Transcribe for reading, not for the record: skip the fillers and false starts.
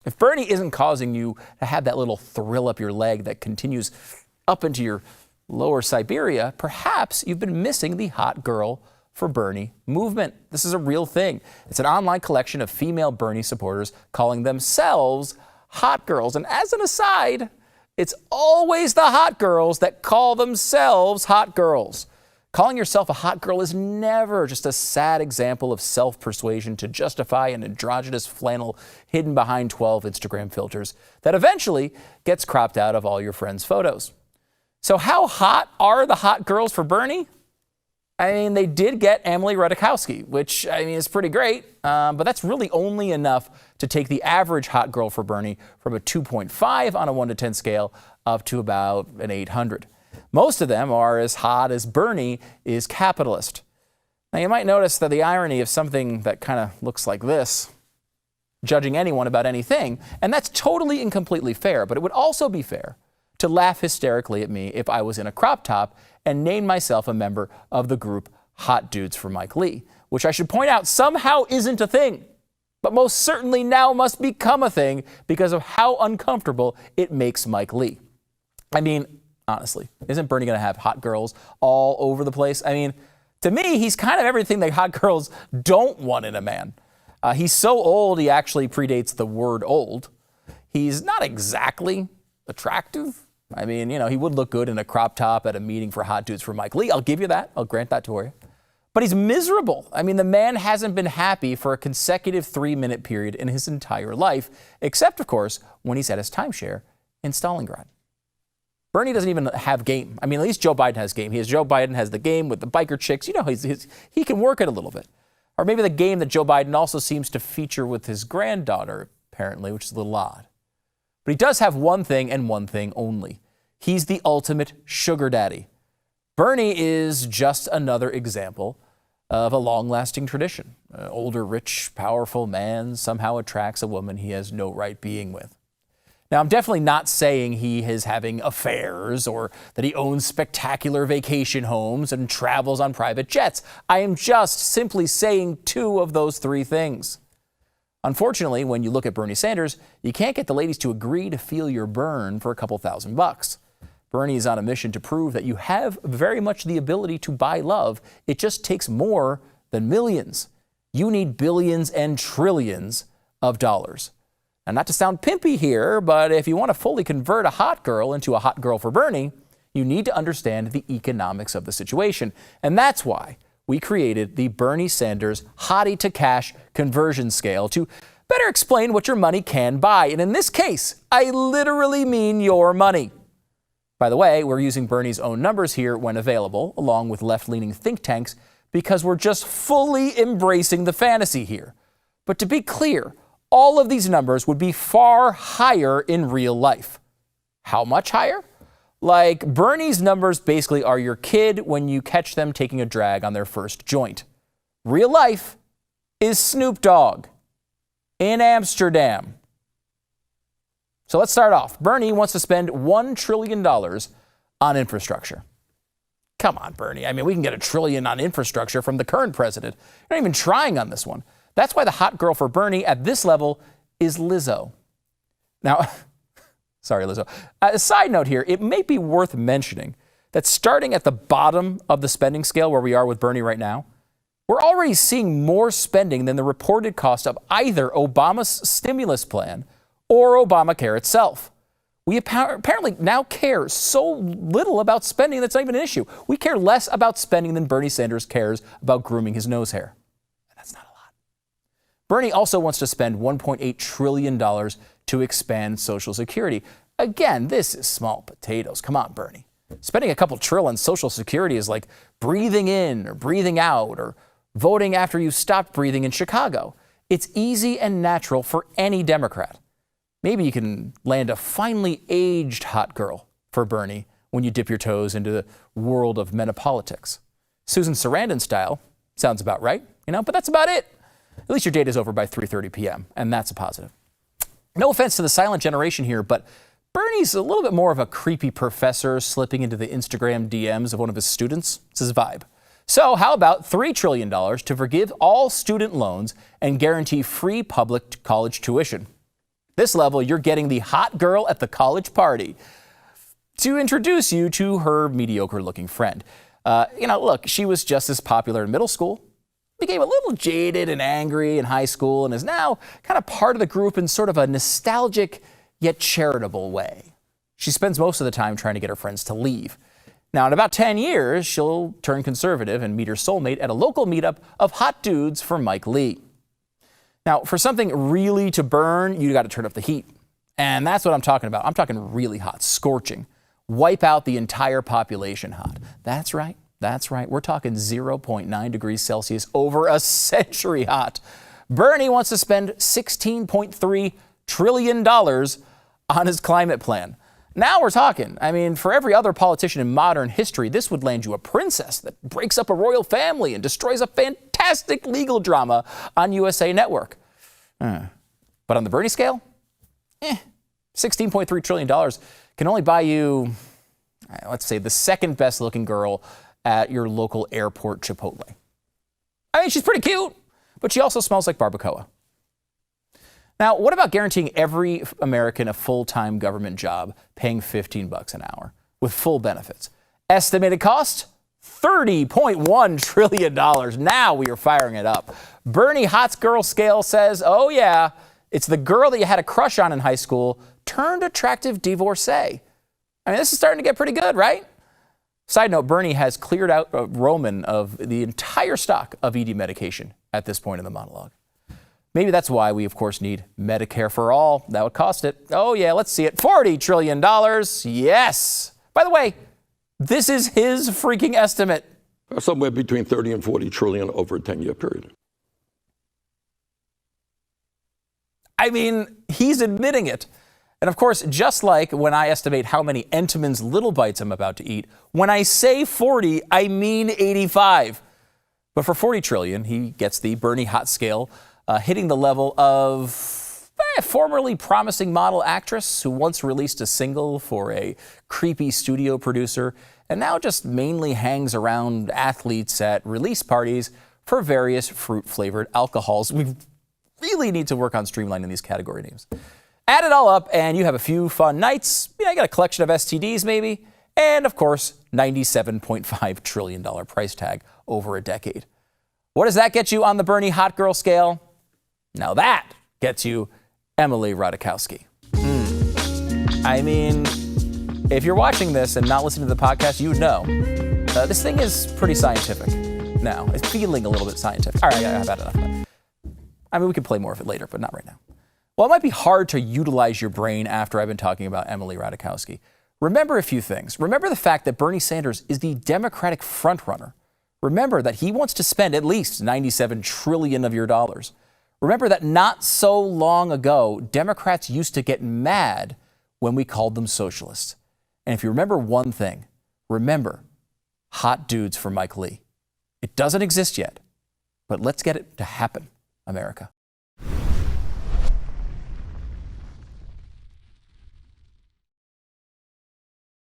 If Bernie isn't causing you to have that little thrill up your leg that continues up into your lower Siberia, perhaps you've been missing the Hot Girl for Bernie movement. This is a real thing. It's an online collection of female Bernie supporters calling themselves hot girls. And as an aside, it's always the hot girls that call themselves hot girls. Calling yourself a hot girl is never just a sad example of self-persuasion to justify an androgynous flannel hidden behind 12 Instagram filters that eventually gets cropped out of all your friends' photos. So how hot are the hot girls for Bernie? I mean, they did get Emily Ratajkowski, which, I mean, is pretty great, but that's really only enough to take the average hot girl for Bernie from a 2.5 on a 1 to 10 scale up to about an 800. Most of them are as hot as Bernie is capitalist. Now, you might notice that the irony of something that kind of looks like this, judging anyone about anything, and that's totally and completely fair, but it would also be fair to laugh hysterically at me if I was in a crop top and named myself a member of the group Hot Dudes for Mike Lee, which I should point out somehow isn't a thing, but most certainly now must become a thing because of how uncomfortable it makes Mike Lee. I mean, honestly, isn't Bernie going to have hot girls all over the place? I mean, to me, he's kind of everything that hot girls don't want in a man. He's so old, he actually predates the word old. He's not exactly attractive. I mean, he would look good in a crop top at a meeting for Hot Dudes for Mike Lee. I'll give you that. I'll grant that to you. But he's miserable. I mean, the man hasn't been happy for a consecutive 3-minute period in his entire life, except, of course, when he's at his timeshare in Stalingrad. Bernie doesn't even have game. I mean, at least Joe Biden has game. Joe Biden has the game with the biker chicks. He can work it a little bit. Or maybe the game that Joe Biden also seems to feature with his granddaughter, apparently, which is a little odd. But he does have one thing and one thing only. He's the ultimate sugar daddy. Bernie is just another example of a long-lasting tradition. An older, rich, powerful man somehow attracts a woman he has no right being with. Now, I'm definitely not saying he is having affairs or that he owns spectacular vacation homes and travels on private jets. I am just simply saying 2 of those 3 things. Unfortunately, when you look at Bernie Sanders, you can't get the ladies to agree to feel your burn for a couple $1,000. Bernie is on a mission to prove that you have very much the ability to buy love. It just takes more than millions. You need billions and trillions of dollars. And not to sound pimpy here, but if you want to fully convert a hot girl into a hot girl for Bernie, you need to understand the economics of the situation. And that's why we created the Bernie Sanders Hottie to Cash conversion scale to better explain what your money can buy. And in this case, I literally mean your money. By the way, we're using Bernie's own numbers here when available, along with left-leaning think tanks, because we're just fully embracing the fantasy here. But to be clear, all of these numbers would be far higher in real life. How much higher? Like, Bernie's numbers basically are your kid when you catch them taking a drag on their first joint. Real life is Snoop Dogg in Amsterdam. So let's start off. Bernie wants to spend $1 trillion on infrastructure. Come on, Bernie. I mean, we can get $1 trillion on infrastructure from the current president. You're not even trying on this one. That's why the hot girl for Bernie at this level is Lizzo. Now, sorry, Lizzo. A side note here, it may be worth mentioning that starting at the bottom of the spending scale where we are with Bernie right now, we're already seeing more spending than the reported cost of either Obama's stimulus plan or Obamacare itself. We apparently now care so little about spending that's not even an issue. We care less about spending than Bernie Sanders cares about grooming his nose hair. And that's not a lot. Bernie also wants to spend $1.8 trillion to expand Social Security. Again, this is small potatoes. Come on, Bernie. Spending a couple trill on Social Security is like breathing in or breathing out or voting after you stopped breathing in Chicago. It's easy and natural for any Democrat. Maybe you can land a finely aged hot girl for Bernie when you dip your toes into the world of metapolitics. Susan Sarandon style sounds about right, but that's about it. At least your date is over by 3:30 p.m., and that's a positive. No offense to the silent generation here, but Bernie's a little bit more of a creepy professor slipping into the Instagram DMs of one of his students. It's his vibe. So how about $3 trillion to forgive all student loans and guarantee free public college tuition? This level, you're getting the hot girl at the college party to introduce you to her mediocre-looking friend. Look, she was just as popular in middle school, became a little jaded and angry in high school, and is now kind of part of the group in sort of a nostalgic yet charitable way. She spends most of the time trying to get her friends to leave. Now, in about 10 years, she'll turn conservative and meet her soulmate at a local meetup of hot dudes for Mike Lee. Now, for something really to burn, you got to turn up the heat. And that's what I'm talking about. I'm talking really hot, scorching. Wipe out the entire population hot. That's right. We're talking 0.9 degrees Celsius over a century hot. Bernie wants to spend $16.3 trillion on his climate plan. Now we're talking. I mean, for every other politician in modern history, this would land you a princess that breaks up a royal family and destroys a fantastic legal drama on USA Network. But on the Bernie scale, $16.3 trillion can only buy you, let's say, the second best looking girl at your local airport Chipotle. I mean, she's pretty cute, but she also smells like barbacoa. Now, what about guaranteeing every American a full-time government job paying $15 an hour with full benefits? Estimated cost? $30.1 trillion. Now we are firing it up. Bernie Hot's girl scale says, oh yeah, it's the girl that you had a crush on in high school turned attractive divorcee. I mean, this is starting to get pretty good, right? Side note, Bernie has cleared out Roman of the entire stock of ED medication at this point in the monologue. Maybe that's why we, of course, need Medicare for all. That would cost it. Oh, yeah, let's see it. $40 trillion. Yes. By the way, this is his freaking estimate. Somewhere between 30 and 40 trillion over a 10-year period. I mean, he's admitting it. And of course, just like when I estimate how many Entenmann's Little Bites I'm about to eat, when I say 40, I mean 85. But for 40 trillion, he gets the Bernie Hot scale, hitting the level of a formerly promising model actress who once released a single for a creepy studio producer and now just mainly hangs around athletes at release parties for various fruit-flavored alcohols. We really need to work on streamlining these category names. Add it all up and you have a few fun nights. You got a collection of STDs maybe, and of course, $97.5 trillion price tag over a decade. What does that get you on the Bernie Hot Girl scale? Now that gets you Emily Ratajkowski. I mean, if you're watching this and not listening to the podcast, you would know. This thing is pretty scientific now. It's feeling a little bit scientific. All right, I've had enough. I mean, we can play more of it later, but not right now. Well, it might be hard to utilize your brain after I've been talking about Emily Ratajkowski. Remember a few things. Remember the fact that Bernie Sanders is the Democratic frontrunner. Remember that he wants to spend at least $97 trillion of your dollars. Remember that not so long ago, Democrats used to get mad when we called them socialists. And if you remember one thing, remember hot dudes for Mike Lee. It doesn't exist yet, but let's get it to happen, America.